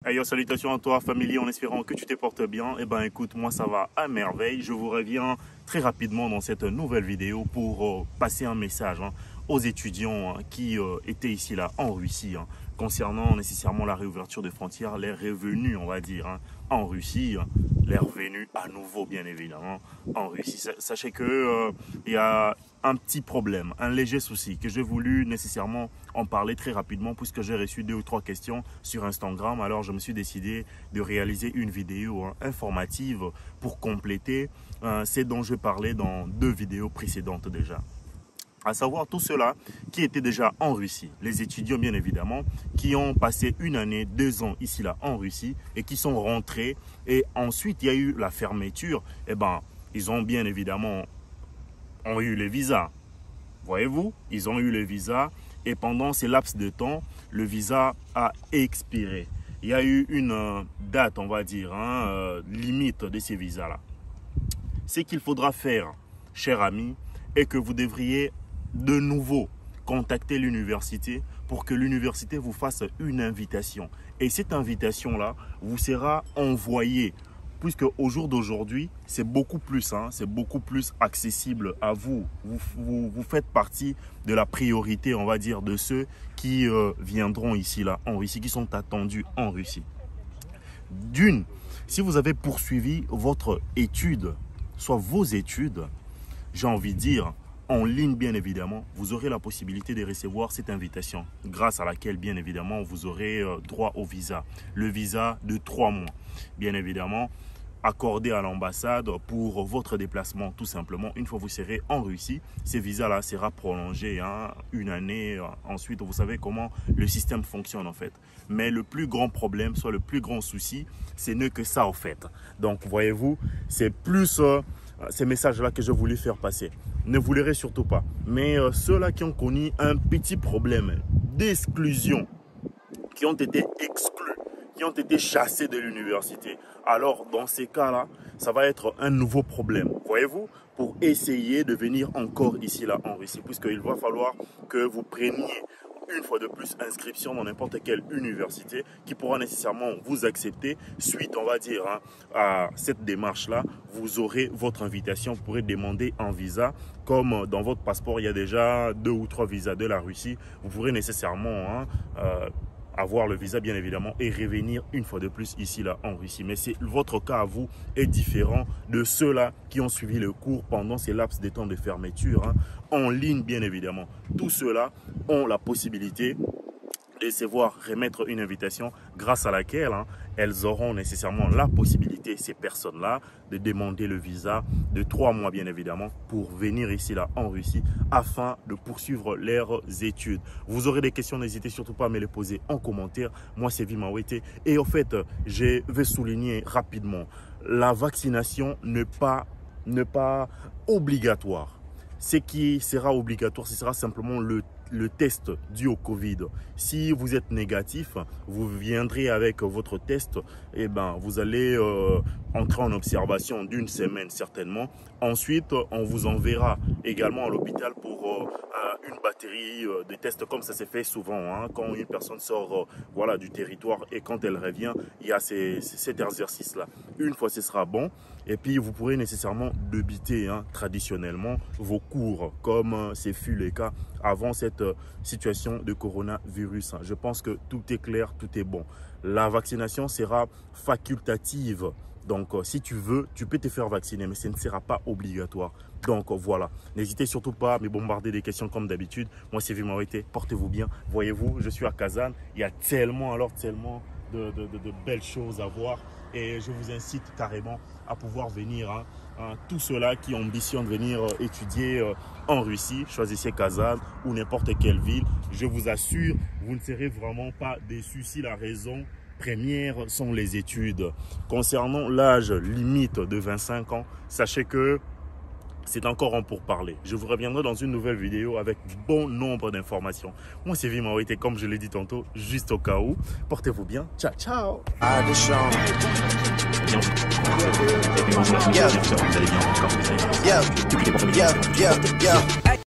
Hey yo, salutations à toi, famille, en espérant que tu te portes bien. Eh ben, écoute, moi ça va à merveille. Je vous reviens très rapidement dans cette nouvelle vidéo pour passer un message aux étudiants qui étaient ici là en Russie concernant nécessairement la réouverture des frontières, les revenus, on va dire, en Russie, les revenus à nouveau, bien évidemment, en Russie. Sachez que il y a un petit problème, un léger souci que j'ai voulu nécessairement en parler très rapidement puisque j'ai reçu 2 ou 3 questions sur Instagram. Alors je me suis décidé de réaliser une vidéo informative pour compléter ce dont je parlais dans 2 vidéos précédentes déjà. À savoir tous ceux-là qui étaient déjà en Russie, les étudiants bien évidemment, qui ont passé 1 année, 2 ans ici là en Russie et qui sont rentrés. Et ensuite il y a eu la fermeture. Eh ben, ils ont bien évidemment eu les visas. Voyez-vous, ils ont eu les visas et pendant ces laps de temps, le visa a expiré. Il y a eu une date, on va dire, limite de ces visas-là. Ce qu'il faudra faire, chers amis, est que vous devriez de nouveau contacter l'université pour que l'université vous fasse une invitation. Et cette invitation-là vous sera envoyée, puisque au jour d'aujourd'hui, c'est beaucoup plus accessible à vous. Vous faites partie de la priorité, on va dire, de ceux qui viendront ici, là, en Russie, qui sont attendus en Russie. D'une, si vous avez poursuivi votre étude, soit vos études, j'ai envie de dire, en ligne bien évidemment, vous aurez la possibilité de recevoir cette invitation, grâce à laquelle bien évidemment vous aurez droit au visa. Le visa de 3 mois, bien évidemment, accordé à l'ambassade pour votre déplacement tout simplement. Une fois que vous serez en Russie, ce visa-là sera prolongé 1 année. Ensuite, vous savez comment le système fonctionne en fait. Mais le plus grand problème, soit le plus grand souci, ce n'est que ça en fait. Donc voyez-vous, c'est plus ces messages-là que je voulais faire passer. Ne vous leurrez surtout pas. Mais ceux-là qui ont connu un petit problème d'exclusion, qui ont été exclus, qui ont été chassés de l'université, alors dans ces cas-là, ça va être un nouveau problème, voyez-vous, pour essayer de venir encore ici, là, en Russie, puisqu'il va falloir que vous preniez une fois de plus inscription dans n'importe quelle université qui pourra nécessairement vous accepter. Suite, on va dire, à cette démarche-là, vous aurez votre invitation. Vous pourrez demander un visa. Comme dans votre passeport, il y a déjà 2 ou 3 visas de la Russie. Vous pourrez nécessairement avoir le visa bien évidemment et revenir une fois de plus ici là en Russie. Mais votre cas à vous est différent de ceux-là qui ont suivi le cours pendant ces laps de temps de fermeture en ligne bien évidemment. Tous ceux-là ont la possibilité de se voir remettre une invitation grâce à laquelle elles auront nécessairement la possibilité, ces personnes-là, de demander le visa de 3 mois bien évidemment pour venir ici là en Russie afin de poursuivre leurs études. Vous aurez des questions, n'hésitez surtout pas à me les poser en commentaire. Moi c'est Vima Wete et en fait je vais souligner rapidement, la vaccination n'est pas obligatoire. Ce qui sera obligatoire, ce sera simplement le test dû au Covid. Si vous êtes négatif, vous viendrez avec votre test, et ben vous allez entrer en observation d'1 semaine certainement. Ensuite, on vous enverra également à l'hôpital pour une batterie de tests comme ça s'est fait souvent. Quand une personne sort voilà, du territoire et quand elle revient, il y a cet exercice-là. Une fois, ce sera bon. Et puis, vous pourrez nécessairement débuter traditionnellement vos cours comme ce fut le cas avant cette situation de coronavirus. Je pense que tout est clair, tout est bon. La vaccination sera facultative. Donc, si tu veux, tu peux te faire vacciner, mais ce ne sera pas obligatoire. Donc, voilà. N'hésitez surtout pas à me bombarder des questions comme d'habitude. Moi, c'est Vima Wete. Portez-vous bien. Voyez-vous, je suis à Kazan. Il y a tellement de belles choses à voir. Et je vous incite carrément à pouvoir venir. Tous ceux-là qui ambitionnent de venir étudier en Russie, choisissez Kazan ou n'importe quelle ville. Je vous assure, vous ne serez vraiment pas déçus si la raison première sont les études. Concernant l'âge limite de 25 ans, sachez que c'est encore en pourparler. Je vous reviendrai dans une nouvelle vidéo avec bon nombre d'informations. Moi, c'est Vima Wete, comme je l'ai dit tantôt, juste au cas où. Portez-vous bien. Ciao, ciao. Vous allez bien encore.